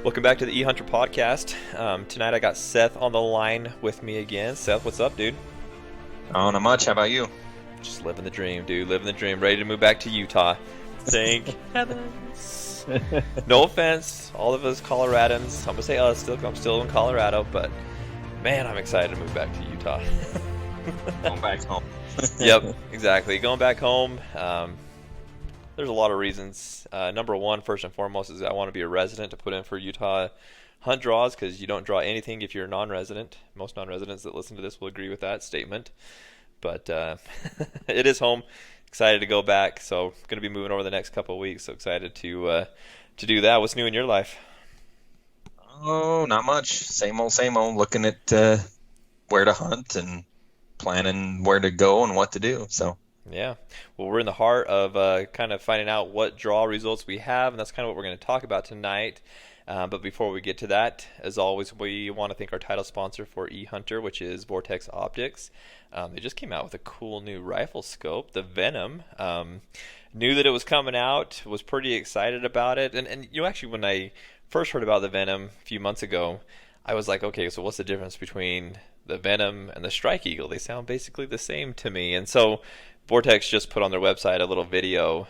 Welcome back to the E-Hunter podcast. Tonight I got Seth on the line with me again. Seth, what's up, dude? Oh, not much. How about you? Just living the dream, dude. Living the dream. Ready to move back to Utah. Thank heavens. No offense, all of us Coloradans. I'm going to say us. I'm still in Colorado, but man, I'm excited to move back to Utah. Going back home. Yep, exactly. Going back home. There's a lot of reasons. Number one, first and foremost, is I want to be a resident to put in for Utah hunt draws, because you don't draw anything if you're a non-resident. Most non-residents that listen to this will agree with that statement. But it is home. Excited to go back. So going to be moving over the next couple of weeks. So excited to do that. What's new in your life? Oh, not much. Same old, same old. Looking at where to hunt and planning where to go and what to do. So. Yeah. Well, we're in the heart of kind of finding out what draw results we have, and that's kind of what we're going to talk about tonight. But before we get to that, as always, we want to thank our title sponsor for E-Hunter, which is Vortex Optics. They just came out with a cool new rifle scope, the Venom. Knew that it was coming out, was pretty excited about it. And you know, actually, when I first heard about the Venom a few months ago, I was like, okay, so what's the difference between the Venom and the Strike Eagle? They sound basically the same to me. And so Vortex just put on their website a little video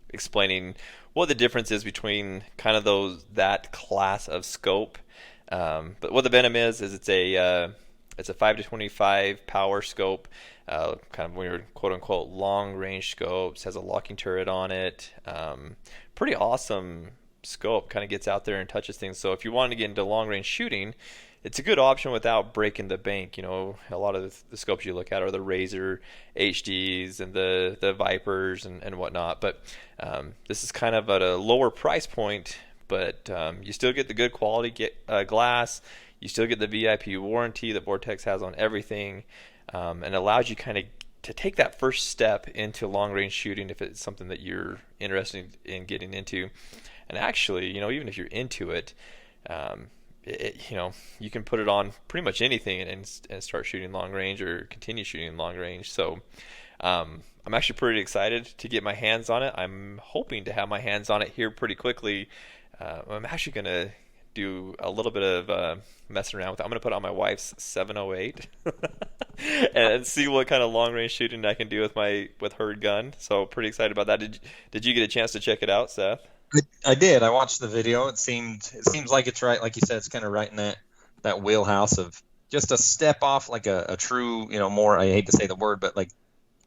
explaining what the difference is between kind of that class of scope. But what the Venom is it's a 5 to 25 power scope, kind of weird quote unquote long range scopes. Has a locking turret on it. Pretty awesome scope. Kind of gets out there and touches things. So if you want to get into long range shooting, it's a good option without breaking the bank. You know, a lot of the scopes you look at are the Razor HDs and the Vipers and whatnot. But this is kind of at a lower price point, but you still get the good quality glass. You still get the VIP warranty that Vortex has on everything, and allows you kind of to take that first step into long range shooting if it's something that you're interested in getting into. And actually, you know, even if you're into it, you know, you can put it on pretty much anything and start shooting long range or continue shooting long range. So I'm actually pretty excited to get my hands on it. I'm hoping to have my hands on it here pretty quickly. I'm actually going to do a little bit of messing around with it. I'm going to put on my wife's 708 and see what kind of long range shooting I can do with her gun. So pretty excited about that. Did you get a chance to check it out, Seth? I did. I watched the video. It seems like it's right. Like you said, it's kind of right in that wheelhouse of just a step off, like a true, you know, more, I hate to say the word, but like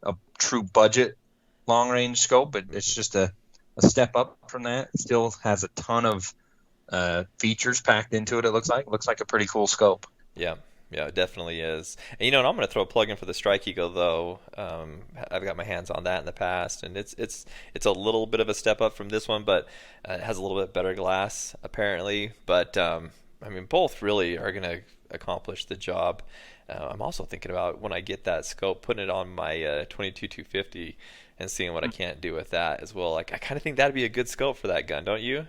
a true budget long range scope. But it's just a step up from that. It still has a ton of features packed into it. It looks like a pretty cool scope. Yeah. Yeah, it definitely is. And, you know, and I'm going to throw a plug in for the Strike Eagle, though. I've got my hands on that in the past, and it's a little bit of a step up from this one, but it has a little bit better glass, apparently. But, I mean, both really are going to accomplish the job. I'm also thinking about when I get that scope, putting it on my 22-250 and seeing what I can't do with that as well. Like, I kind of think that'd be a good scope for that gun, don't you?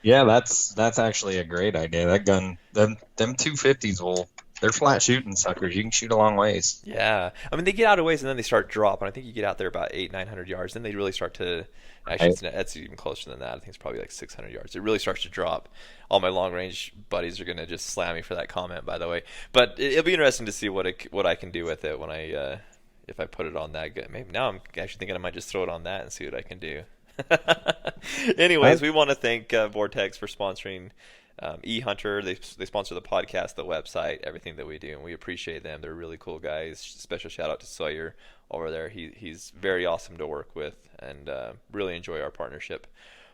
Yeah, that's actually a great idea. That gun, them 250s they're flat shooting suckers. You can shoot a long ways. Yeah. I mean, they get out of ways and then they start dropping. I think you get out there about 800-900 yards. Then they really start to, actually, it's even closer than that. I think it's probably like 600 yards. It really starts to drop. All my long-range buddies are going to just slam me for that comment, by the way. But it'll be interesting to see what I can do with it when if I put it on that gun. Maybe now I'm actually thinking I might just throw it on that and see what I can do. Anyways, we want to thank Vortex for sponsoring E-Hunter. They sponsor the podcast, the website, everything that we do, and we appreciate them. They're really cool guys. Special shout out to Sawyer over there. He's very awesome to work with, and really enjoy our partnership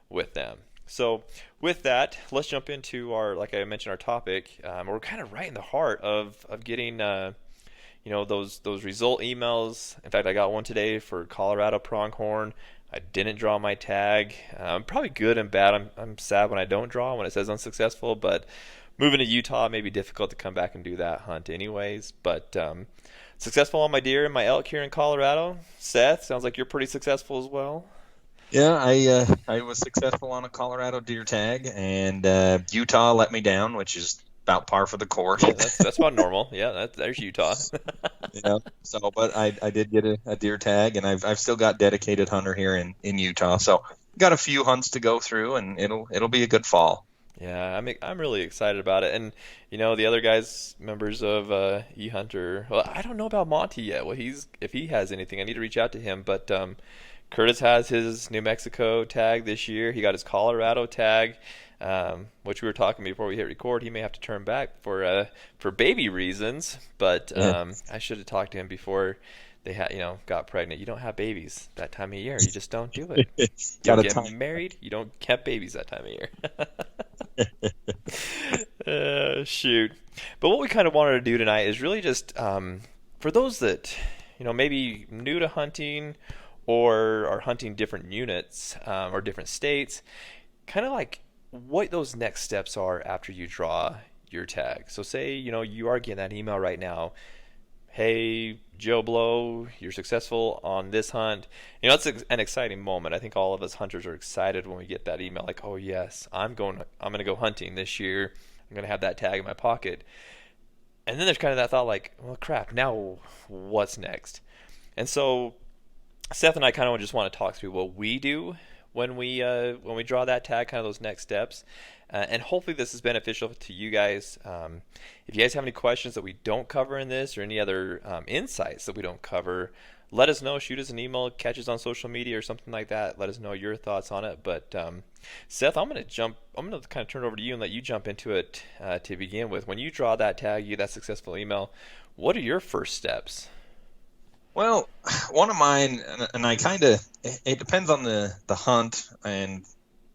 with them. So with that, let's jump into like I mentioned, our topic. We're kind of right in the heart of getting you know, those result emails. In fact, I got one today for Colorado pronghorn. I didn't draw my tag. I'm probably good and bad. I'm sad when I don't draw, when it says unsuccessful, but moving to Utah may be difficult to come back and do that hunt anyways. But successful on my deer and my elk here in Colorado. Seth, sounds like you're pretty successful as well. Yeah, I was successful on a Colorado deer tag, and Utah let me down, which is about par for the course. Yeah, that's about normal. Yeah, there's Utah. Yeah. So, but I did get a deer tag, and I've still got dedicated hunter here in Utah. So got a few hunts to go through, and it'll be a good fall. Yeah, I'm really excited about it, and the other guys, members of eHunter. Well, I don't know about Monty yet. Well, he's if he has anything, I need to reach out to him. But Curtis has his New Mexico tag this year. He got his Colorado tag, which we were talking before we hit record. He may have to turn back for baby reasons, but Yeah. I should have talked to him before they had got pregnant. You don't have babies that time of year. You just don't do it. You Got don't a get time. married. You don't have babies that time of year. Shoot. But what we kind of wanted to do tonight is really just for those that, maybe new to hunting or are hunting different units or different states, kind of like what those next steps are after you draw your tag. So say, you are getting that email right now. Hey, Joe Blow, you're successful on this hunt. It's an exciting moment. I think all of us hunters are excited when we get that email like, oh yes, I'm going to go hunting this year. I'm going to have that tag in my pocket. And then there's kind of that thought like, well, crap, now what's next? And so Seth and I kind of just want to talk through what we do when we draw that tag, kind of those next steps. And hopefully this is beneficial to you guys. If you guys have any questions that we don't cover in this or any other insights that we don't cover, let us know. Shoot us an email, catch us on social media or something like that. Let us know your thoughts on it. But Seth, I'm going to kind of turn it over to you and let you jump into it to begin with. When you draw that tag, you get that successful email, what are your first steps? Well, one of mine, and I kind of, it depends on the hunt and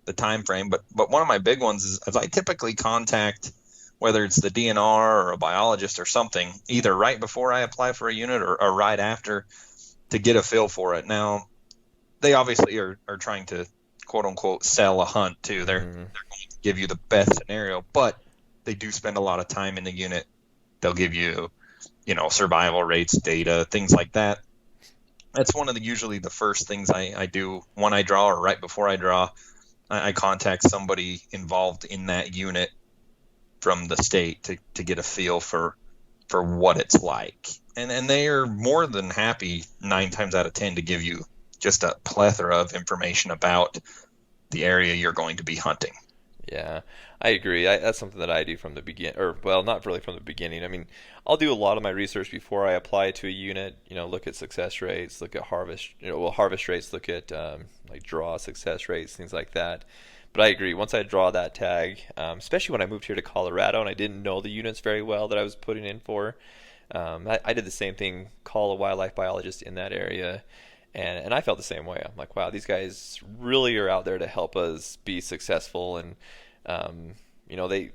the time frame, but one of my big ones is I typically contact, whether it's the DNR or a biologist or something, either right before I apply for a unit or right after, to get a feel for it. Now, they obviously are trying to quote unquote sell a hunt too. They're going to give you the best scenario, but they do spend a lot of time in the unit. They'll give you, survival rates, data, things like that. That's one of usually the first things I do when I draw or right before I draw. I contact somebody involved in that unit from the state to get a feel for what it's like. And they are more than happy 9 times out of 10 to give you just a plethora of information about the area you're going to be hunting. Yeah, I agree. That's something that I do from the begin, or well, not really from the beginning. I mean, I'll do a lot of my research before I apply to a unit. Look at success rates, look at harvest, harvest rates, look at like draw success rates, things like that. But I agree. Once I draw that tag, especially when I moved here to Colorado and I didn't know the units very well that I was putting in for, I did the same thing. Call a wildlife biologist in that area. And I felt the same way. I'm like, wow, these guys really are out there to help us be successful, and they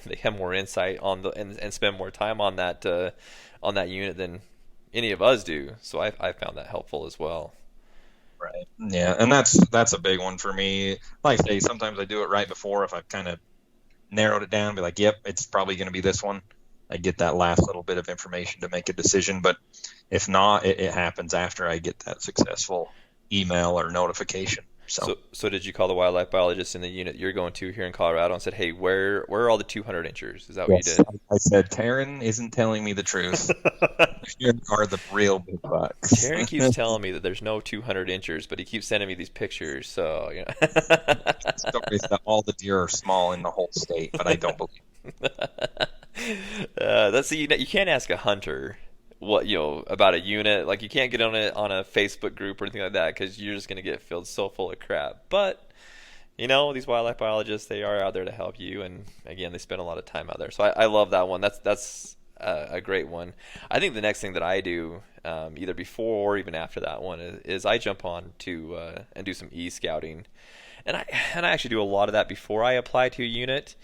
they have more insight on and spend more time on that unit than any of us do. So I found that helpful as well. Right. Yeah, and that's a big one for me. Like I say, sometimes I do it right before if I've kind of narrowed it down, be like, yep, it's probably going to be this one. I get that last little bit of information to make a decision, but if not, it happens after I get that successful email or notification. So did you call the wildlife biologist in the unit you're going to here in Colorado and said, hey, where are all the 200 inchers? Is that what Yes, you did? I said, Taryn isn't telling me the truth. Here are the real big bucks. Taryn keeps telling me that there's no 200 inchers, but he keeps sending me these pictures. So, Stories that all the deer are small in the whole state, but I don't believe it. You can't ask a hunter what about a unit. Like you can't get on it on a Facebook group or anything like that because you're just gonna get filled so full of crap. But these wildlife biologists, they are out there to help you, and again, they spend a lot of time out there. So I love that one. That's a great one. I think the next thing that I do, either before or even after that one, is I jump on to and do some e-scouting, and I actually do a lot of that before I apply to a unit.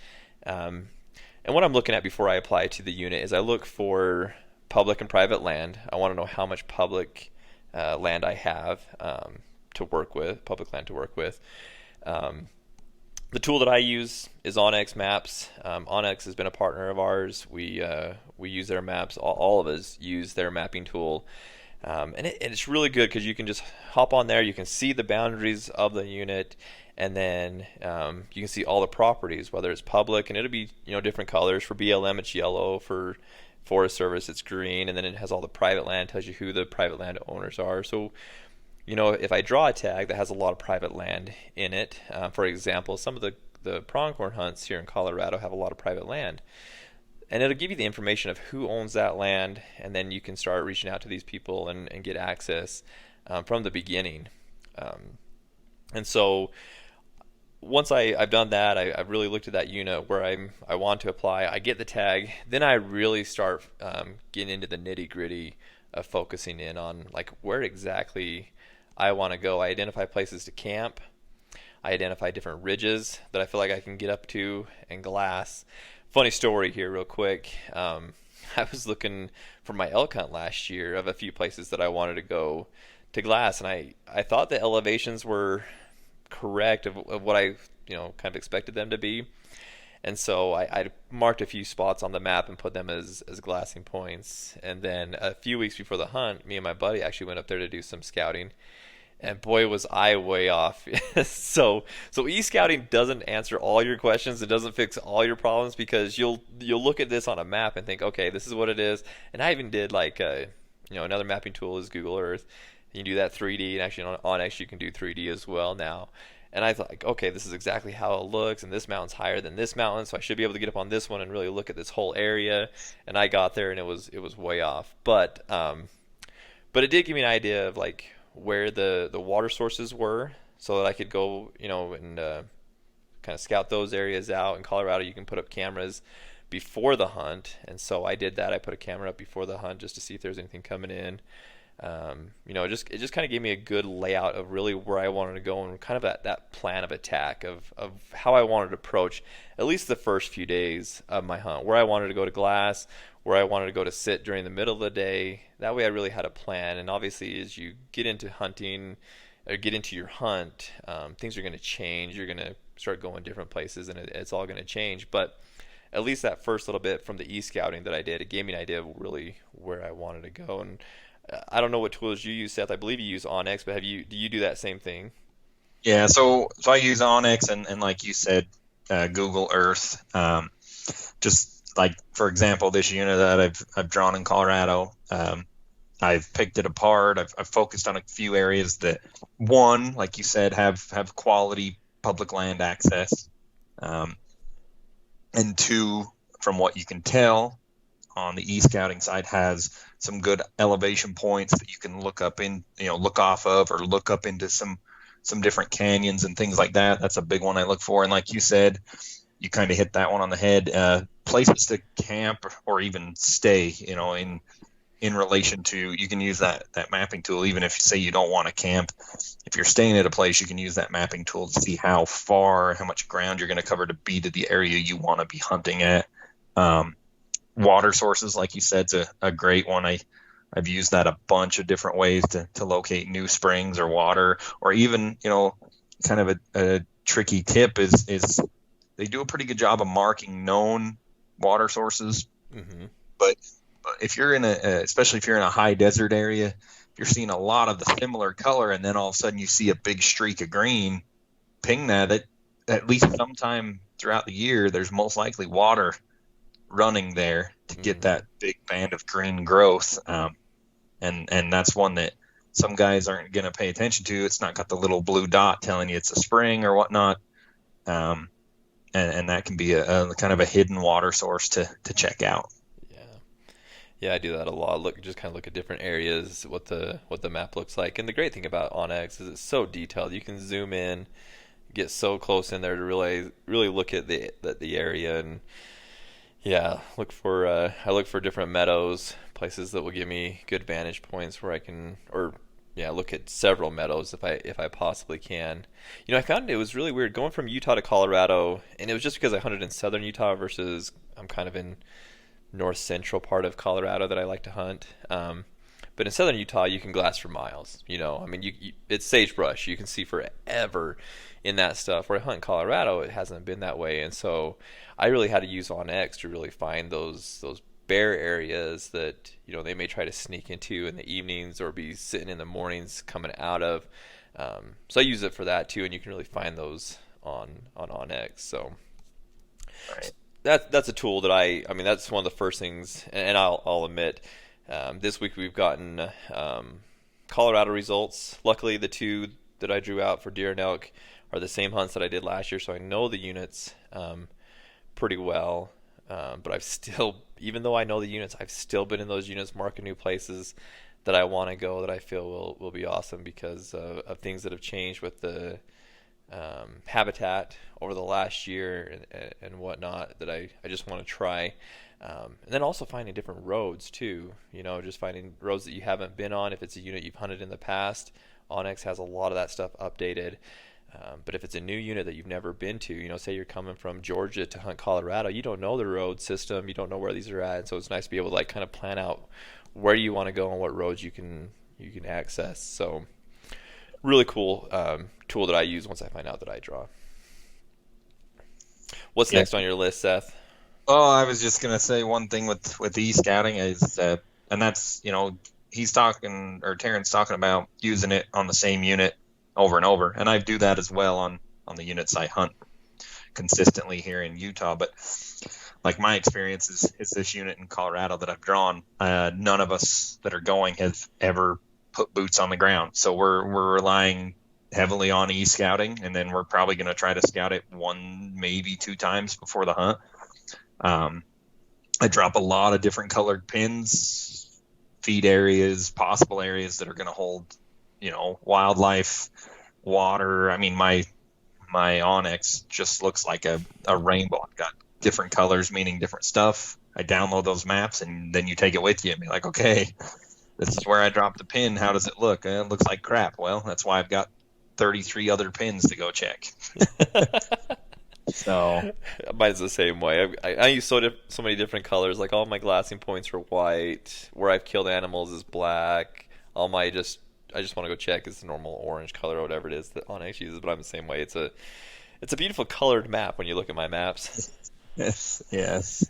And what I'm looking at before I apply to the unit is I look for public and private land. I want to know how much public land I have to work with, public land to work with. The tool that I use is Onyx Maps. Onyx has been a partner of ours. We use their maps. All of us use their mapping tool. And it's really good because you can just hop on there. You can see the boundaries of the unit. And then you can see all the properties, whether it's public, and it'll be different colors. For BLM, it's yellow. For Forest Service, it's green. And then it has all the private land, tells you who the private land owners are. So, if I draw a tag that has a lot of private land in it, for example, some of the pronghorn hunts here in Colorado have a lot of private land, and it'll give you the information of who owns that land, and then you can start reaching out to these people and get access from the beginning. Um, and so once I've done that, I've really looked at that unit where I want to apply. I get the tag, then I really start getting into the nitty gritty of focusing in on like where exactly I want to go. I identify places to camp. I identify different ridges that I feel like I can get up to and glass. Funny story here, real quick. I was looking for my elk hunt last year of a few places that I wanted to go to glass, and I thought the elevations were correct of what I kind of expected them to be. And so I marked a few spots on the map and put them as glassing points. And then a few weeks before the hunt, me and my buddy actually went up there to do some scouting. And boy, was I way off. So e-scouting doesn't answer all your questions. It doesn't fix all your problems, because you'll look at this on a map and think, okay, this is what it is. And I even did like another mapping tool is Google Earth. You can do that 3D, and actually on Onyx you can do 3D as well now. And I thought, like, okay, this is exactly how it looks, and this mountain's higher than this mountain, so I should be able to get up on this one and really look at this whole area. And I got there, and it was way off. But it did give me an idea of like where the water sources were, so that I could go, and kind of scout those areas out. In Colorado, you can put up cameras before the hunt, and so I did that. I put a camera up before the hunt just to see if there's anything coming in. It just kind of gave me a good layout of really where I wanted to go, and kind of that plan of attack of how I wanted to approach at least the first few days of my hunt, where I wanted to go to glass, where I wanted to go to sit during the middle of the day. That way I really had a plan. And obviously as you get into hunting or get into your hunt, things are going to change. You're going to start going different places, and it's all going to change. But at least that first little bit from the e-scouting that I did, it gave me an idea of really where I wanted to go. And I don't know what tools you use, Seth. I believe you use Onyx, but do you do that same thing? Yeah, so I use Onyx and like you said, Google Earth. Just like, for example, this unit that I've drawn in Colorado, I've picked it apart. I've focused on a few areas that, one, like you said, have quality public land access, and two, from what you can tell, on the e-scouting side, has some good elevation points that you can look off of, or look up into some different canyons and things like that. That's a big one I look for. And like you said, you kind of hit that one on the head. Places to camp or even stay, in relation to, you can use that mapping tool. Even if you say you don't want to camp, if you're staying at a place, you can use that mapping tool to see how much ground you're going to cover to be to the area you want to be hunting at. Water sources, like you said, is a great one. I've used that a bunch of different ways to locate new springs or water, or even, kind of a tricky tip is they do a pretty good job of marking known water sources. Mm-hmm. But if you're especially if you're in a high desert area, if you're seeing a lot of the similar color, and then all of a sudden you see a big streak of green, ping that at least sometime throughout the year, there's most likely water running there to get that big band of green growth. And that's one that some guys aren't going to pay attention to. It's not got the little blue dot telling you it's a spring or whatnot. And that can be a kind of a hidden water source to check out. Yeah, I do that a lot. Just kind of look at different areas, what the map looks like. And the great thing about Onyx is it's so detailed. You can zoom in, get so close in there to really look at the area. And yeah, I look for different meadows, places that will give me good vantage points where I can, look at several meadows if I possibly can. I found it was really weird going from Utah to Colorado, and it was just because I hunted in southern Utah versus I'm kind of in north central part of Colorado that I like to hunt. But in southern Utah, you can glass for miles. It's sagebrush. You can see forever in that stuff. Where I hunt in Colorado, it hasn't been that way, and so I really had to use Onyx to really find those bare areas that they may try to sneak into in the evenings or be sitting in the mornings coming out of. So I use it for that too, and you can really find those on Onyx. So right. That's a tool that that's one of the first things, and I'll admit, this week we've gotten Colorado results. Luckily, the two that I drew out for deer and elk are the same hunts that I did last year, so I know the units pretty well. But I've still, even though I know the units, I've still been in those units marking new places that I want to go that I feel will be awesome because of things that have changed with the habitat over the last year and whatnot that I just want to try. And then also finding different roads too, just finding roads that you haven't been on if it's a unit you've hunted in the past. Onyx has a lot of that stuff updated. But if it's a new unit that you've never been to, say you're coming from Georgia to hunt Colorado, you don't know the road system, you don't know where these are at, and so it's nice to be able to like kind of plan out where you want to go and what roads you can access. So really cool tool that I use once I find out that I draw. What's Yeah. next on your list, Seth? Oh, I was just gonna say one thing with e-scouting is and that's he's talking or Taryn's talking about using it on the same unit over and over, and I do that as well on the units I hunt consistently here in Utah. But like my experience is this unit in Colorado that I've drawn. None of us that are going have ever put boots on the ground, so we're relying heavily on e-scouting, and then we're probably going to try to scout it one, maybe two times before the hunt. I drop a lot of different colored pins, feed areas, possible areas that are going to hold, wildlife, water. I mean, my Onyx just looks like a rainbow. I've got different colors meaning different stuff. I download those maps, and then you take it with you and be like, okay, this is where I dropped the pin. How does it look? It looks like crap. Well, that's why I've got 33 other pins to go check. So Mine's the same way. I use so many different colors. Like all my glassing points are white. Where I've killed animals is black. I just want to go check is the normal orange color or whatever it is that Onyx uses. But I'm the same way. It's a beautiful colored map when you look at my maps. yes.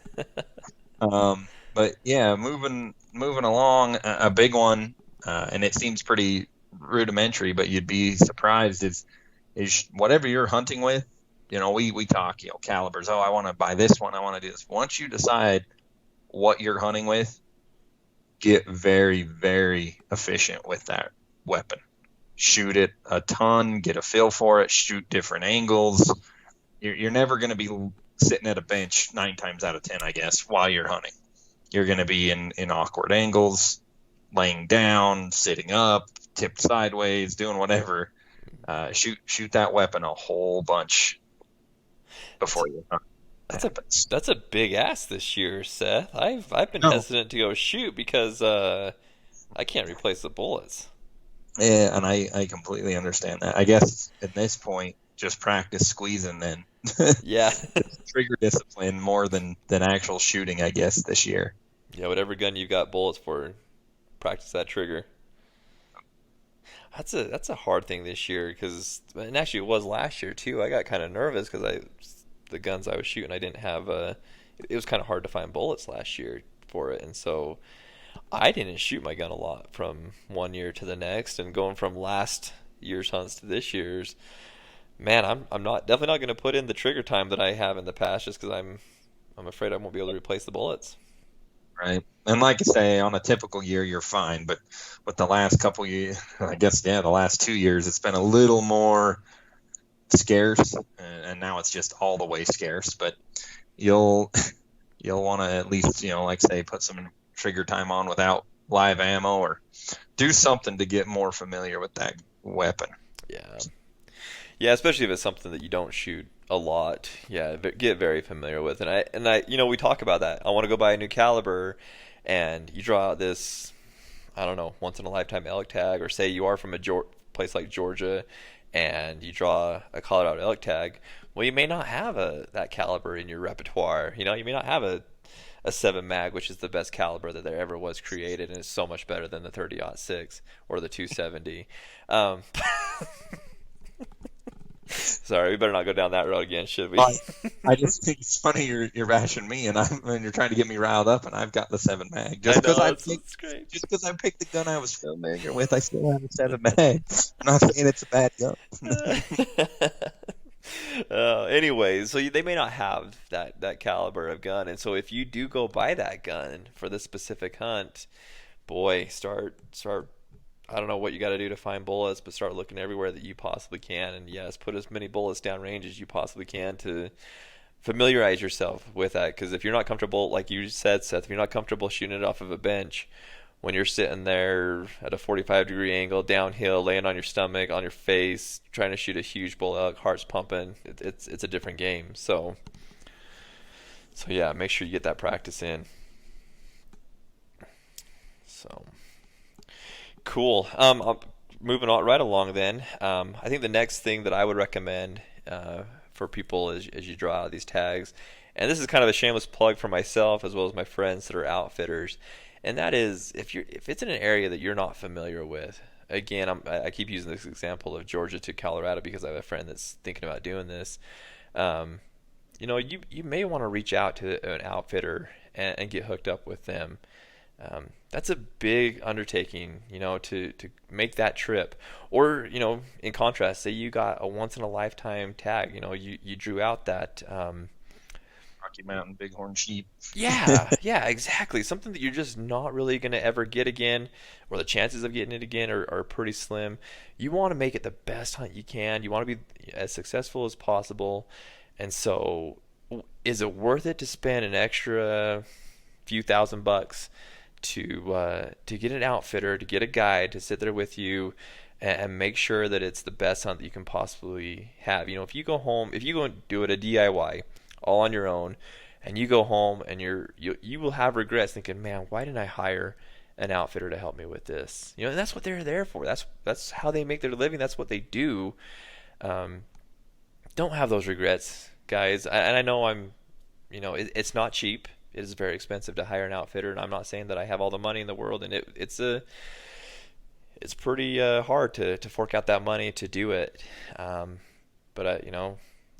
But yeah, moving along, a big one, and it seems pretty rudimentary, but you'd be surprised is whatever you're hunting with. We talk, calibers. Oh, I want to buy this one. I want to do this. Once you decide what you're hunting with, get very, very efficient with that weapon. Shoot it a ton, get a feel for it, shoot different angles. You're never going to be sitting at a bench 9 times out of 10, I guess, while you're hunting. You're going to be in awkward angles, laying down, sitting up, tipped sideways, doing whatever. Shoot that weapon a whole bunch before you hunt. That's a big ask this year, Seth. I've been No. hesitant to go shoot because I can't replace the bullets. Yeah, and I completely understand that. I guess at this point, just practice squeezing then. Yeah. Trigger discipline more than actual shooting, I guess, this year. Yeah, whatever gun you've got bullets for, practice that trigger. That's a hard thing this year because, and actually it was last year too. I got kind of nervous because the guns I was shooting, I didn't have it was kind of hard to find bullets last year for it, and so I didn't shoot my gun a lot from one year to the next, and going from last year's hunts to this year's, man, I'm not definitely not going to put in the trigger time that I have in the past just because I'm afraid I won't be able to replace the bullets. Right. And like I say, on a typical year, you're fine. But with the last couple years, I guess, the last 2 years, it's been a little more scarce. And now it's just all the way scarce. But you'll want to at least, like say, put some trigger time on without live ammo or do something to get more familiar with that weapon. Yeah. Yeah, especially if it's something that you don't shoot a lot. Yeah, get very familiar with. And I, we talk about that. I want to go buy a new caliber, and you draw out this, I don't know, once in a lifetime elk tag, or say you are from a place like Georgia, and you draw a Colorado elk tag. Well, you may not have that caliber in your repertoire. You may not have a 7 mag, which is the best caliber that there ever was created, and is so much better than the 30-06 or the 270. Sorry, we better not go down that road again, should we? I just think it's funny you're bashing me, and you're trying to get me riled up, and I've got the 7 mag. Just because I picked the gun I was familiar with, I still have a 7 mag. I'm not saying it's a bad gun. Anyways, so they may not have that caliber of gun, and so if you do go buy that gun for this specific hunt, boy, start I don't know what you got to do to find bullets, but start looking everywhere that you possibly can. And yes, put as many bullets downrange as you possibly can to familiarize yourself with that. Because if you're not comfortable, like you said, Seth, if you're not comfortable shooting it off of a bench, when you're sitting there at a 45-degree angle, downhill, laying on your stomach, on your face, trying to shoot a huge bullet, heart's pumping, it's a different game. So yeah, make sure you get that practice in. So. Cool. Moving on right along then. I think the next thing that I would recommend for people as you draw out these tags, and this is kind of a shameless plug for myself as well as my friends that are outfitters, and that is if it's in an area that you're not familiar with. Again, I keep using this example of Georgia to Colorado because I have a friend that's thinking about doing this. Um, you may want to reach out to an outfitter and get hooked up with them. That's a big undertaking, to make that trip. Or, in contrast, say you got a once in a lifetime tag, you drew out that, Rocky Mountain Bighorn sheep. yeah, exactly. Something that you're just not really going to ever get again, or the chances of getting it again are pretty slim. You want to make it the best hunt you can. You want to be as successful as possible. And so, is it worth it to spend an extra few $1,000 to get an outfitter, to get a guide to sit there with you and make sure that it's the best hunt that you can possibly have? If you go and do it a DIY all on your own, and you go home and you will have regrets thinking, man, why didn't I hire an outfitter to help me with this? And that's what they're there for. That's how they make their living. That's what they do. Don't have those regrets, guys. And I know it's not cheap. It is very expensive to hire an outfitter, and I'm not saying that I have all the money in the world, and it's pretty hard to fork out that money to do it. But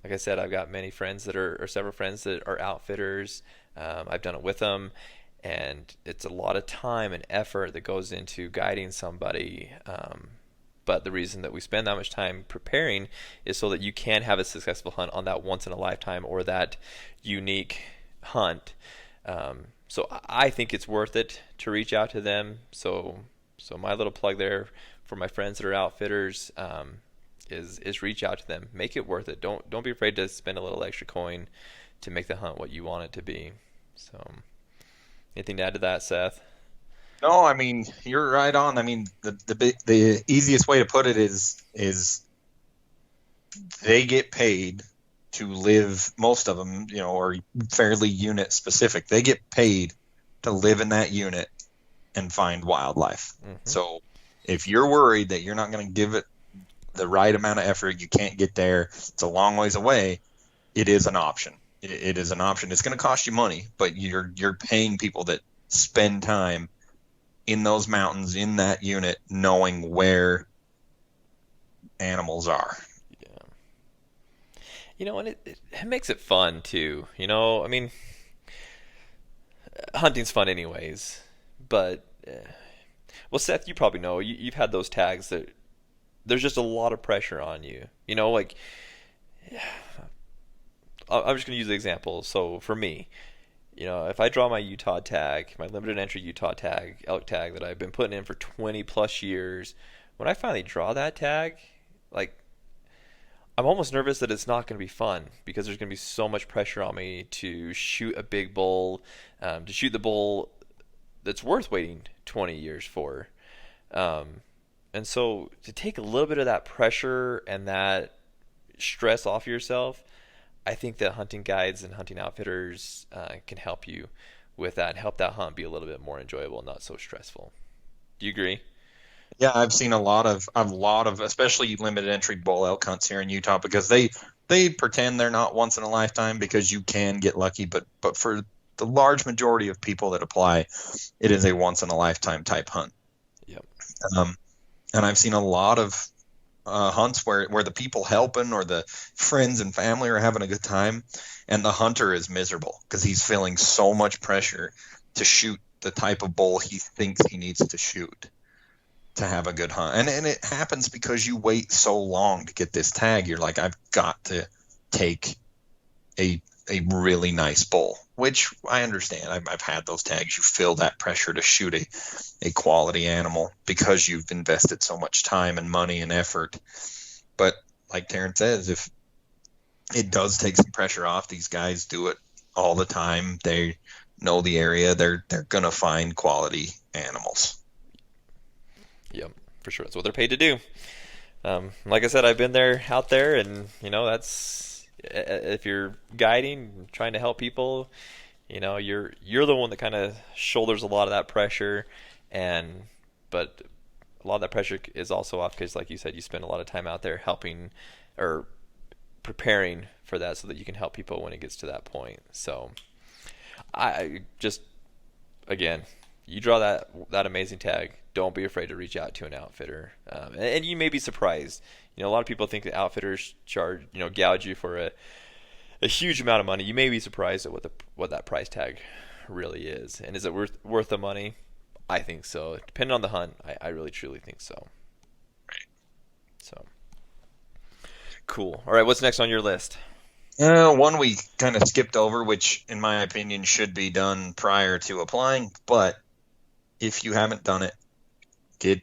like I said, I've got many friends or several friends that are outfitters. I've done it with them, and it's a lot of time and effort that goes into guiding somebody. But the reason that we spend that much time preparing is so that you can have a successful hunt on that once in a lifetime or that unique hunt. So I think it's worth it to reach out to them. So my little plug there for my friends that are outfitters is reach out to them. Make it worth it. Don't be afraid to spend a little extra coin to make the hunt what you want it to be. So anything to add to that, Seth? No, I mean you're right on. I mean the easiest way to put it is they get paid to live, most of them, are fairly unit specific. They get paid to live in that unit and find wildlife. Mm-hmm. So if you're worried that you're not going to give it the right amount of effort, you can't get there, it's a long ways away, it is an option. It is an option. It's going to cost you money, but you're paying people that spend time in those mountains, in that unit, knowing where animals are. And it makes it fun too. I mean, hunting's fun anyways. But well, Seth, you probably know you've had those tags that there's just a lot of pressure on you. Like I'm just gonna use the example. So for me, if I draw my Utah tag, my limited entry Utah tag, elk tag that I've been putting in for 20 plus years, when I finally draw that tag, like, I'm almost nervous that it's not going to be fun because there's going to be so much pressure on me to shoot a big bull, to shoot the bull that's worth waiting 20 years for. And so to take a little bit of that pressure and that stress off yourself, I think that hunting guides and hunting outfitters can help you with that and help that hunt be a little bit more enjoyable and not so stressful. Do you agree? Yeah, I've seen a lot of especially limited entry bull elk hunts here in Utah because they pretend they're not once in a lifetime because you can get lucky, but for the large majority of people that apply, it is a once in a lifetime type hunt. Yep. And I've seen a lot of hunts where the people helping or the friends and family are having a good time, and the hunter is miserable because he's feeling so much pressure to shoot the type of bull he thinks he needs to shoot to have a good hunt. And it happens because you wait so long to get this tag. You're like, I've got to take a really nice bull. which I understand. I've had those tags. You feel that pressure to shoot a quality animal because you've invested so much time and money and effort. But like Terrence says, if it does take some pressure off, these guys do it all the time. They know the area. They're gonna find quality animals. Yep, for sure. That's what they're paid to do. Like I said, I've been there, out there, and that's if you're guiding, trying to help people, you're the one that kind of shoulders a lot of that pressure, and but a lot of that pressure is also off because, like you said, you spend a lot of time out there helping or preparing for that so that you can help people when it gets to that point. So I just again, you draw that amazing tag. Don't be afraid to reach out to an outfitter, and you may be surprised. A lot of people think that outfitters charge, gouge you for a huge amount of money. You may be surprised at what that price tag really is, and is it worth the money? I think so. Depending on the hunt, I really truly think so. So cool. All right, what's next on your list? One we kind of skipped over, which in my opinion should be done prior to applying, but if you haven't done it, get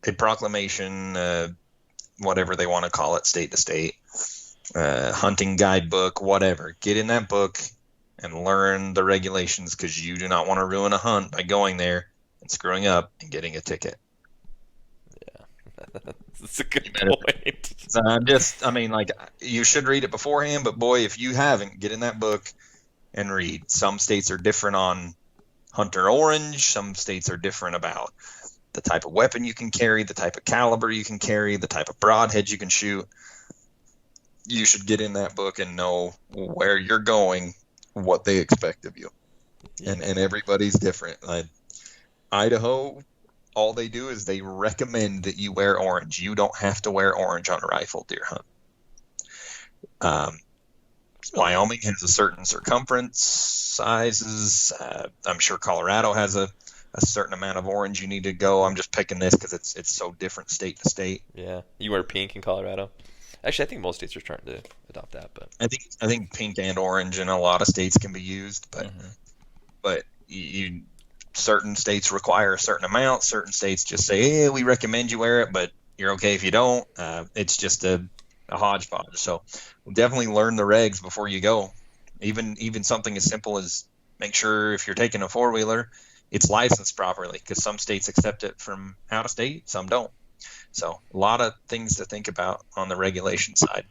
a proclamation, whatever they want to call it, state to state, hunting guidebook, whatever. Get in that book and learn the regulations because you do not want to ruin a hunt by going there and screwing up and getting a ticket. Yeah, that's a good point. So like, you should read it beforehand, but boy, if you haven't, get in that book and read. Some states are different on hunter orange. Some states are different about the type of weapon you can carry, the type of caliber you can carry, the type of broadhead you can shoot. You should get in that book and know where you're going, what they expect of you. Yeah. And everybody's different. Idaho, all they do is they recommend that you wear orange. You don't have to wear orange on a rifle deer hunt. Wyoming has a certain circumference sizes. I'm sure Colorado has a certain amount of orange you need to go. I'm just picking this because it's so different state to state. Yeah, you wear pink in Colorado. Actually, I think most states are starting to adopt that, but I think pink and orange in a lot of states can be used, but you certain states require a certain amount. Certain states just say, "Hey, we recommend you wear it, but you're okay if you don't." It's just a hodgepodge. So definitely learn the regs before you go. Even something as simple as make sure if you're taking a four-wheeler, it's licensed properly because some states accept it from out of state, some don't. So a lot of things to think about on the regulation side.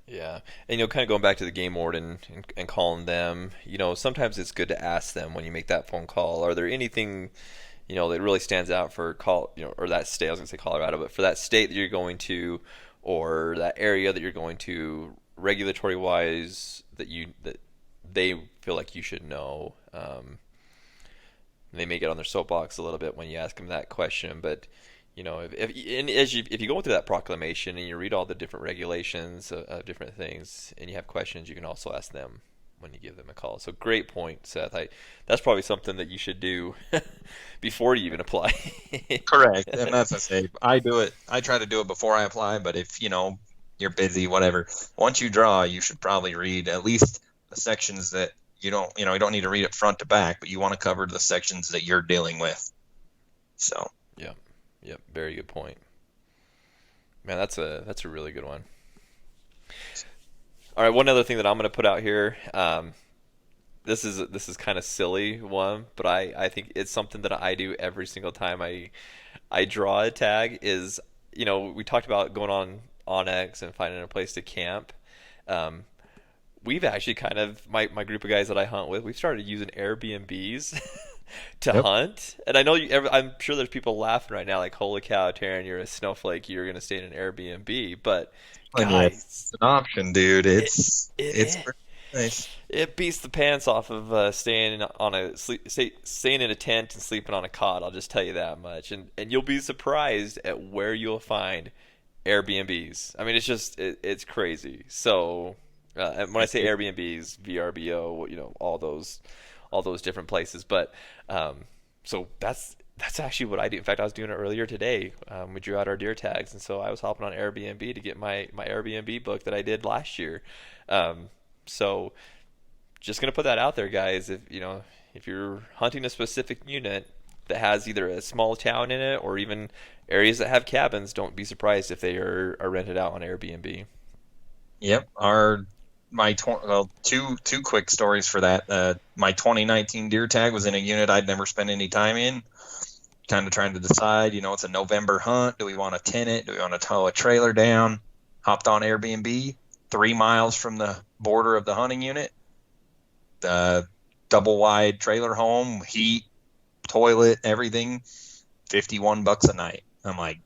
Yeah, and kind of going back to the game warden and calling them, sometimes it's good to ask them when you make that phone call, are there anything, that really stands out for or that state, I was going to say Colorado, but for that state that you're going to, or that area that you're going to, regulatory wise, that they feel like you should know. They may get on their soapbox a little bit when you ask them that question, but if you go through that proclamation and you read all the different regulations of different things, and you have questions, you can also ask them when you give them a call. So great point, Seth. That's probably something that you should do before you even apply. Correct, and that's I say I do it. I try to do it before I apply, but if you're busy, whatever. Once you draw, you should probably read at least the sections that you don't need to read it front to back, but you want to cover the sections that you're dealing with. So yeah. Yep, very good point. Man, that's a really good one. All right, one other thing that I'm going to put out here. This is kind of silly one, but I think it's something that I do every single time I draw a tag. Is we talked about going on Onyx and finding a place to camp. We've actually kind of my group of guys that I hunt with, we've started using Airbnbs. To hunt, and I know I'm sure there's people laughing right now, like, "Holy cow, Taryn, you're a snowflake! You're gonna stay in an Airbnb." But guys, it's an option, dude. It's nice. It beats the pants off of staying staying in a tent and sleeping on a cot. I'll just tell you that much, and you'll be surprised at where you'll find Airbnbs. I mean, it's crazy. So when I say Airbnbs, VRBO, all those different places. But so that's actually what I do. In fact, I was doing it earlier today. We drew out our deer tags, and so I was hopping on Airbnb to get my Airbnb book that I did last year. So just gonna put that out there, guys. If you're hunting a specific unit that has either a small town in it or even areas that have cabins, don't be surprised if they are rented out on Airbnb. Yep. Well, two quick stories for that. My 2019 deer tag was in a unit I'd never spent any time in. Kind of trying to decide, it's a November hunt. Do we want to tent it? Do we want to tow a trailer down? Hopped on Airbnb, 3 miles from the border of the hunting unit. The double wide trailer home, heat, toilet, everything, $51 a night. I'm like,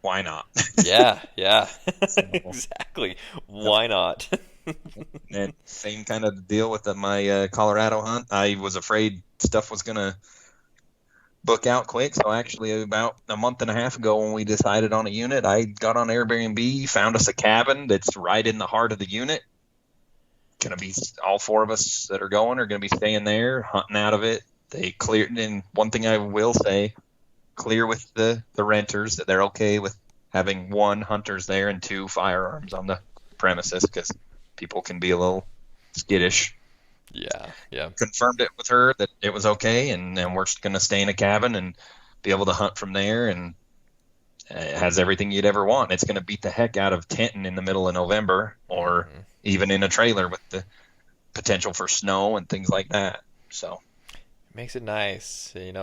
why not? Yeah, yeah, So, exactly. Why not? and same kind of deal with my Colorado hunt. I was afraid stuff was gonna book out quick. So actually, about a month and a half ago, when we decided on a unit, I got on Airbnb, found us a cabin that's right in the heart of the unit. Gonna be all four of us that are going are gonna be staying there, hunting out of it. They cleared. And one thing I will say, clear with the renters that they're okay with having one hunters there and two firearms on the premises because people can be a little skittish. Yeah, yeah. Confirmed it with her that it was okay, and then we're going to stay in a cabin and be able to hunt from there, and it has everything you'd ever want. It's going to beat the heck out of tenting in the middle of November or even in a trailer with the potential for snow and things like that. So Makes it nice, and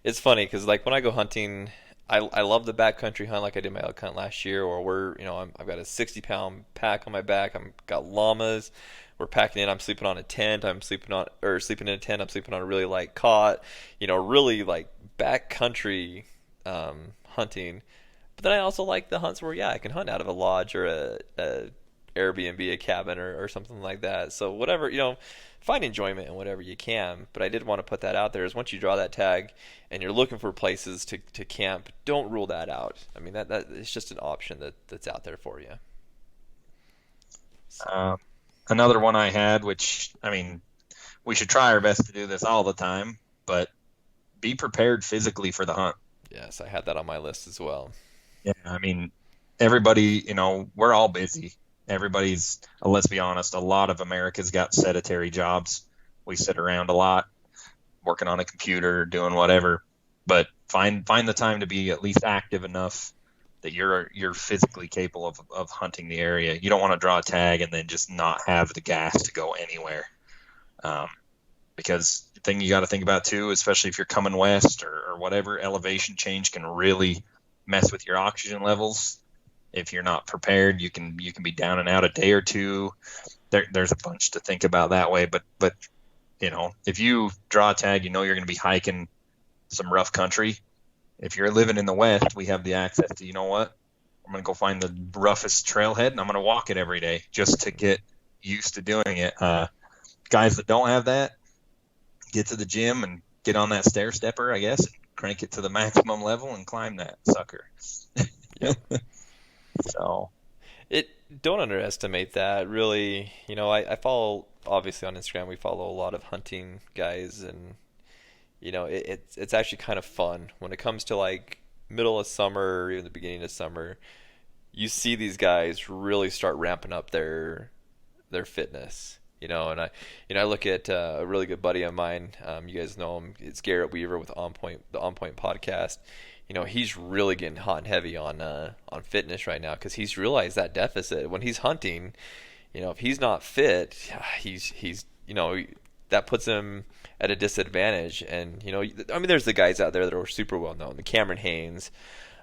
it's funny because like when I go hunting, I love the backcountry hunt like I did my elk hunt last year, or I've got a 60-pound pack on my back. I've got llamas. We're packing in. I'm sleeping on a tent. Sleeping in a tent. I'm sleeping on a really light cot. Really like backcountry hunting. But then I also like the hunts where I can hunt out of a lodge or a Airbnb, a cabin, or something like that. So whatever, find enjoyment in whatever you can. But I did want to put that out there is once you draw that tag and you're looking for places to camp, don't rule that out. I mean, that it's just an option that's out there for you. So, another one I had, which, I mean, we should try our best to do this all the time, but be prepared physically for the hunt. yes, I had that on my list as well. Yeah, I mean, everybody, we're all busy. Let's be honest, a lot of America's got sedentary jobs. We sit around a lot, working on a computer, doing whatever. But find the time to be at least active enough that you're physically capable of hunting the area. You don't want to draw a tag and then just not have the gas to go anywhere. Because the thing you got to think about too, especially if you're coming west or whatever, elevation change can really mess with your oxygen levels. If you're not prepared, you can be down and out a day or two. There's a bunch to think about that way. But if you draw a tag, you're going to be hiking some rough country. If you're living in the West, we have the access to, I'm going to go find the roughest trailhead and I'm going to walk it every day just to get used to doing it. Guys that don't have that, get to the gym and get on that stair stepper, I guess, and crank it to the maximum level and climb that sucker. Yep. So don't underestimate that. Really, I follow, obviously on Instagram, we follow a lot of hunting guys, and it's actually kind of fun when it comes to like middle of summer or even the beginning of summer. You see these guys really start ramping up their fitness. And I look at a really good buddy of mine. You guys know him. It's Garrett Weaver with the On Point podcast. He's really getting hot and heavy on fitness right now because he's realized that deficit when he's hunting. If he's not fit, he's that puts him at a disadvantage. And I mean, there's the guys out there that are super well known, the Cameron Haynes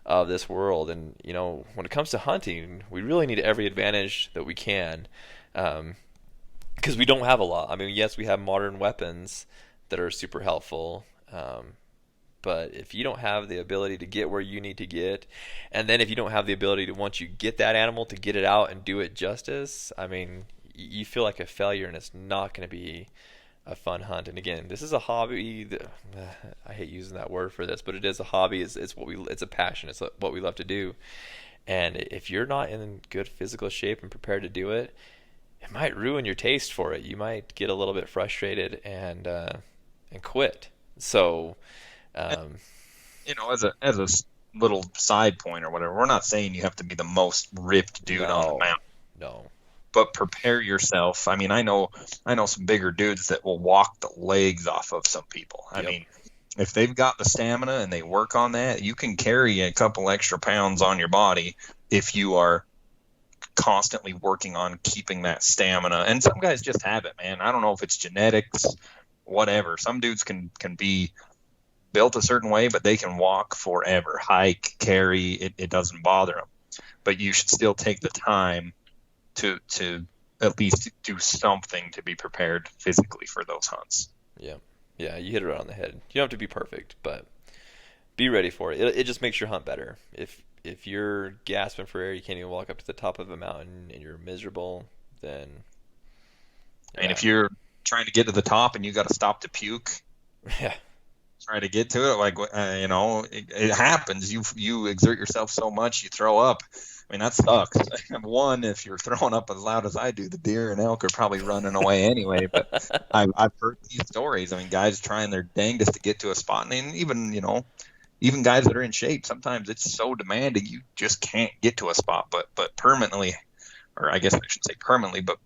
of this world. And when it comes to hunting, we really need every advantage that we can, because we don't have a lot. I mean, yes, we have modern weapons that are super helpful. But if you don't have the ability to get where you need to get, and then if you don't have the ability to, once you get that animal, to get it out and do it justice, I mean, you feel like a failure, and it's not going to be a fun hunt. And again, this is a hobby. I hate using that word for this, but it is a hobby. It's a passion. It's what we love to do. And if you're not in good physical shape and prepared to do it, it might ruin your taste for it. You might get a little bit frustrated and quit. So. As a little side point or whatever, we're not saying you have to be the most ripped dude on the mountain. No. but prepare yourself. I mean, I know some bigger dudes that will walk the legs off of some people. I Yep. mean, if they've got the stamina and they work on that, you can carry a couple extra pounds on your body if you are constantly working on keeping that stamina. And some guys just have it, man. I don't know if it's genetics, whatever. Some dudes can be built a certain way, but they can walk forever, hike, carry. It doesn't bother them. But you should still take the time to at least do something to be prepared physically for those hunts. Yeah. Yeah, you hit it right on the head. You don't have to be perfect, but be ready for it. It just makes your hunt better. If you're gasping for air, you can't even walk up to the top of a mountain and you're miserable, then I mean, yeah. if you're trying to get to the top and you got to stop to puke, Yeah. try to get to it, like it happens. You exert yourself so much, you throw up. I mean, that sucks. One, if you're throwing up as loud as I do, the deer and elk are probably running away anyway. But I've heard these stories. I mean, guys trying their dangest to get to a spot, and even even guys that are in shape, sometimes it's so demanding you just can't get to a spot. But permanently, or I guess I should say permanently, but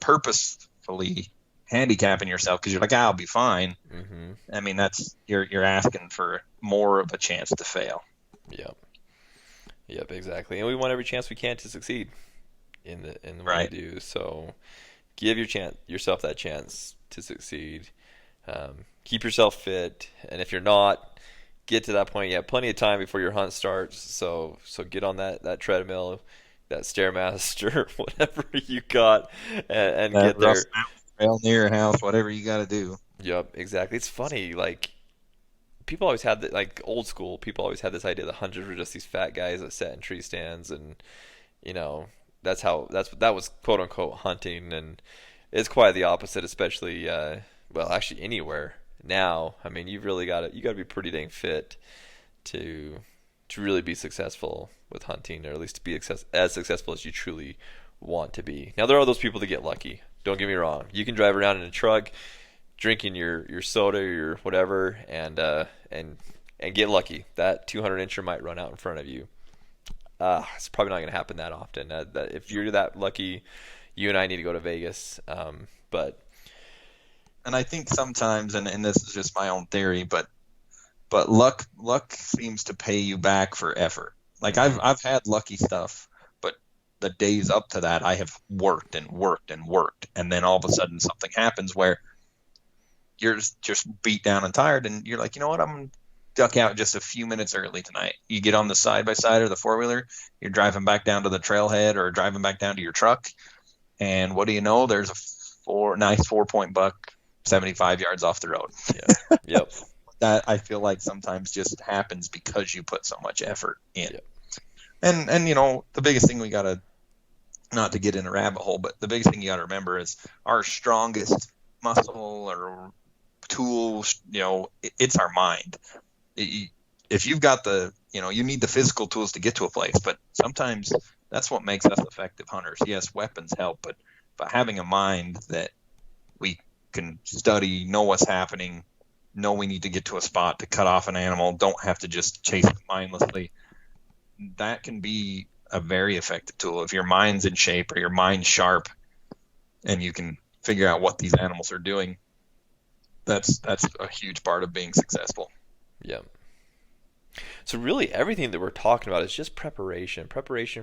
purposefully handicapping yourself because you're like, I'll be fine. Hmm. I mean, that's you're asking for more of a chance to fail. Yep. Yep, exactly. And we want every chance we can to succeed in what we Right. do. So give yourself that chance to succeed. Keep yourself fit, and if you're not, get to that point. You have plenty of time before your hunt starts. So get on that treadmill, that stairmaster, whatever you got, and That get Russ there. Mountain Trail near your house, whatever you got to do. Yep, exactly. It's funny, like people always had that, like old school people always had this idea that hunters were just these fat guys that sat in tree stands, and you know that was quote unquote hunting, and it's quite the opposite, especially well, actually anywhere now. I mean, you've really got to be pretty dang fit to really be successful with hunting, or at least to be as successful as you truly want to be. Now there are those people that get lucky. Don't get me wrong. You can drive around in a truck drinking your soda or your whatever, and get lucky. That 200 incher might run out in front of you. It's probably not going to happen that often. That if you're that lucky, you and I need to go to Vegas. But And I think sometimes, and this is just my own theory, but luck seems to pay you back for effort. Like mhm, I've had lucky stuff, but the days up to that I have worked and worked and worked, and then all of a sudden something happens where you're just beat down and tired, and you're like, you know what, I'm gonna duck out just a few minutes early tonight. You get on the side by side or the four wheeler, you're driving back down to the trailhead or driving back down to your truck, and what do you know? There's a nice 4 point buck 75 yards off the road. yeah, yep, That I feel like sometimes just happens because you put so much effort in. yep, And the biggest thing we gotta, not to get in a rabbit hole, but the biggest thing you gotta remember is our strongest muscle or tool, it's our mind. If you've got you need the physical tools to get to a place, but sometimes that's what makes us effective hunters. Yes, weapons help, but having a mind that we can study, know what's happening, know we need to get to a spot to cut off an animal, don't have to just chase it mindlessly. That can be a very effective tool if your mind's in shape or your mind's sharp and you can figure out what these animals are doing. That's a huge part of being successful. yep. So really, everything that we're talking about is just preparation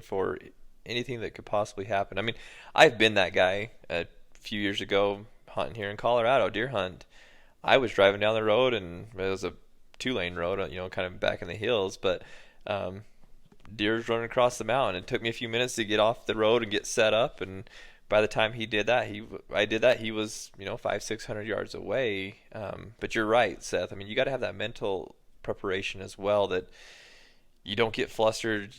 for anything that could possibly happen. I mean, I've been that guy a few years ago hunting here in Colorado, deer hunt. I was driving down the road, and it was a 2-lane road, kind of back in the hills, but um, deer was running across the mountain. It took me a few minutes to get off the road and get set up, and by the time I did that, he was 500-600 yards away. But you're right, Seth. I mean, you got to have that mental preparation as well, that you don't get flustered.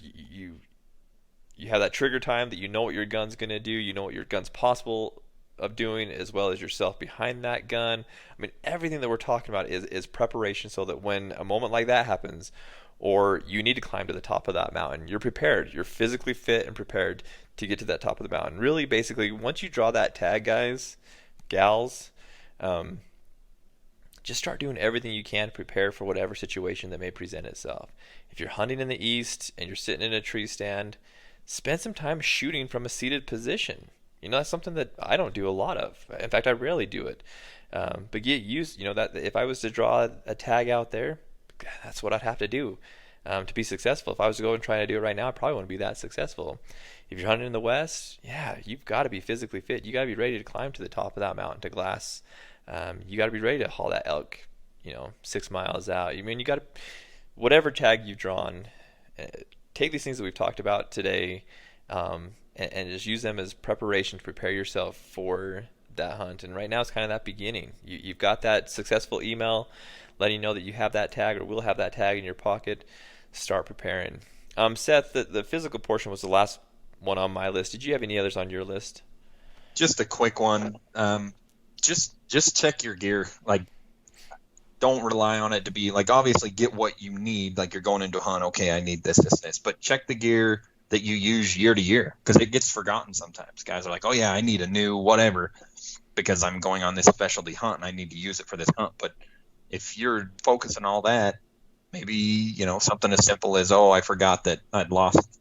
You have that trigger time, that you know what your gun's going to do, you know what your gun's possible of doing, as well as yourself behind that gun. I mean, everything that we're talking about is preparation, so that when a moment like that happens, or you need to climb to the top of that mountain, you're prepared. You're physically fit and prepared to get to that top of the mountain. Really, basically, once you draw that tag, guys, gals, um, just start doing everything you can to prepare for whatever situation that may present itself. If you're hunting in the east and you're sitting in a tree stand, spend some time shooting from a seated position. That's something that I don't do a lot of. In fact, I rarely do it. But get used, that if I was to draw a tag out there, that's what I'd have to do to be successful. If I was to go and try to do it right now, I probably wouldn't be that successful. If you're hunting in the West, yeah, you've got to be physically fit. You got to be ready to climb to the top of that mountain to glass. You got to be ready to haul that elk, 6 miles out. You got to, whatever tag you've drawn, take these things that we've talked about today, and just use them as preparation to prepare yourself for that hunt. And right now it's kind of that beginning. You've got that successful email letting you know that you have that tag or will have that tag in your pocket. Start preparing. Seth, the physical portion was the last one on my list. Did you have any others on your list? Just a quick one. Just check your gear. Like, don't rely on it to be like, obviously get what you need. Like, you're going into a hunt. Okay, I need this, but check the gear that you use year to year, because it gets forgotten sometimes. Guys are like, oh yeah, I need a new whatever because I'm going on this specialty hunt and I need to use it for this hunt. But if you're focusing all that, maybe, something as simple as, oh, I forgot that I'd lost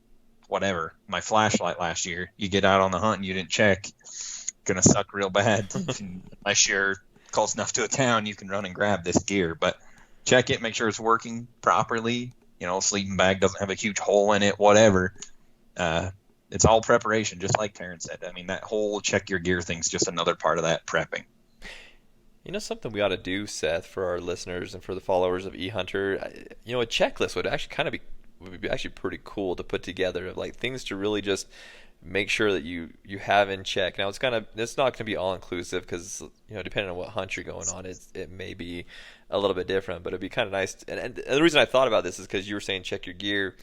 whatever, my flashlight last year. You get out on the hunt and you didn't check, gonna suck real bad. Unless you're close enough to a town, you can run and grab this gear, but check it, make sure it's working properly. Sleeping bag doesn't have a huge hole in it, whatever. It's all preparation, just like Terrence said. I mean, that whole check your gear thing's just another part of that prepping. Something we ought to do, Seth, for our listeners and for the followers of eHunter, a checklist would actually would be actually pretty cool to put together, of like things to really just make sure that you have in check. Now it's not going to be all inclusive, because depending on what hunt you're going on, it may be a little bit different, but it'd be kind of nice. And the reason I thought about this is because you were saying check your gear.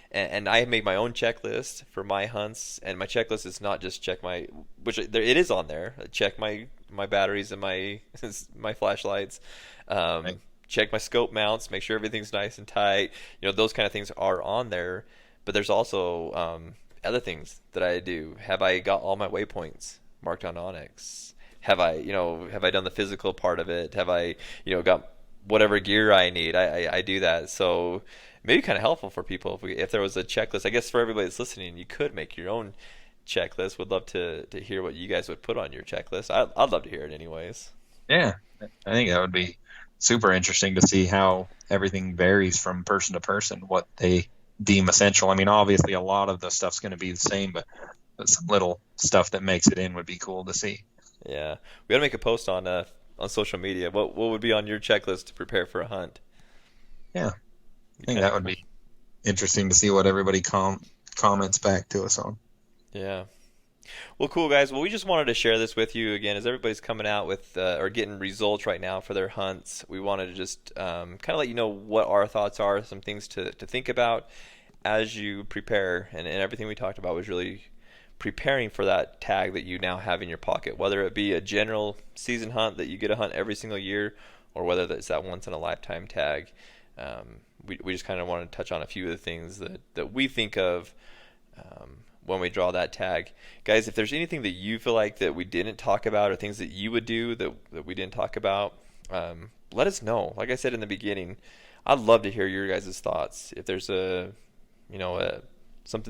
And I make my own checklist for my hunts, and my checklist is not just check which it is on there. Check my batteries and my flashlights. Right. Check my scope mounts, make sure everything's nice and tight. Those kind of things are on there. But there's also other things that I do. Have I got all my waypoints marked on Onyx? Have I done the physical part of it? Have I got whatever gear I need? I do that. So maybe kind of helpful for people if there was a checklist. I guess for everybody that's listening, you could make your own checklist. Would love to hear what you guys would put on your checklist. I'd love to hear it anyways. Yeah, I think that would be super interesting to see how everything varies from person to person, what they deem essential. I mean, obviously a lot of the stuff's going to be the same, but some little stuff that makes it in would be cool to see. Yeah, we got to make a post on social media. What would be on your checklist to prepare for a hunt? Yeah. I think that would be interesting to see what everybody comments back to us on. Yeah. Well, cool, guys. Well, we just wanted to share this with you again, as everybody's coming out with or getting results right now for their hunts. We wanted to just kind of let you know what our thoughts are, some things to think about as you prepare. And everything we talked about was really preparing for that tag that you now have in your pocket, whether it be a general season hunt that you get a hunt every single year, or whether it's that once-in-a-lifetime tag. We just kind of wanted to touch on a few of the things that we think of when we draw that tag. Guys, if there's anything that you feel like that we didn't talk about, or things that you would do that we didn't talk about, let us know. Like I said in the beginning, I'd love to hear your guys' thoughts. If there's something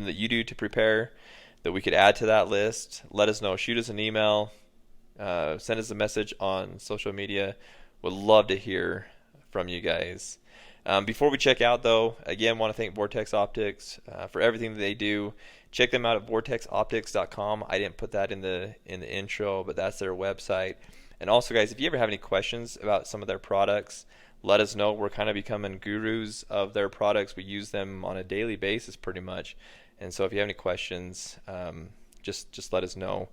that you do to prepare that we could add to that list, let us know. Shoot us an email, send us a message on social media. Would love to hear from you guys. Before we check out, though, again, want to thank Vortex Optics for everything that they do. Check them out at vortexoptics.com. I didn't put that in the intro, but that's their website. And also, guys, if you ever have any questions about some of their products, let us know. We're kind of becoming gurus of their products. We use them on a daily basis pretty much. And so if you have any questions, just let us know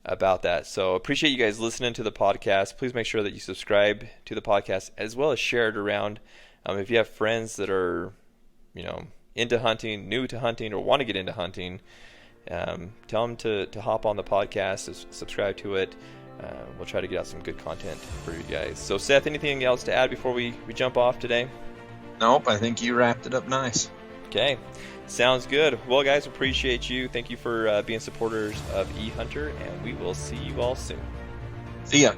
about that. So appreciate you guys listening to the podcast. Please make sure that you subscribe to the podcast, as well as share it around. If you have friends that are, into hunting, new to hunting, or want to get into hunting, tell them to hop on the podcast, subscribe to it. We'll try to get out some good content for you guys. So, Seth, anything else to add before we jump off today? Nope, I think you wrapped it up nice. Okay, sounds good. Well, guys, appreciate you. Thank you for being supporters of eHunter, and we will see you all soon. See ya.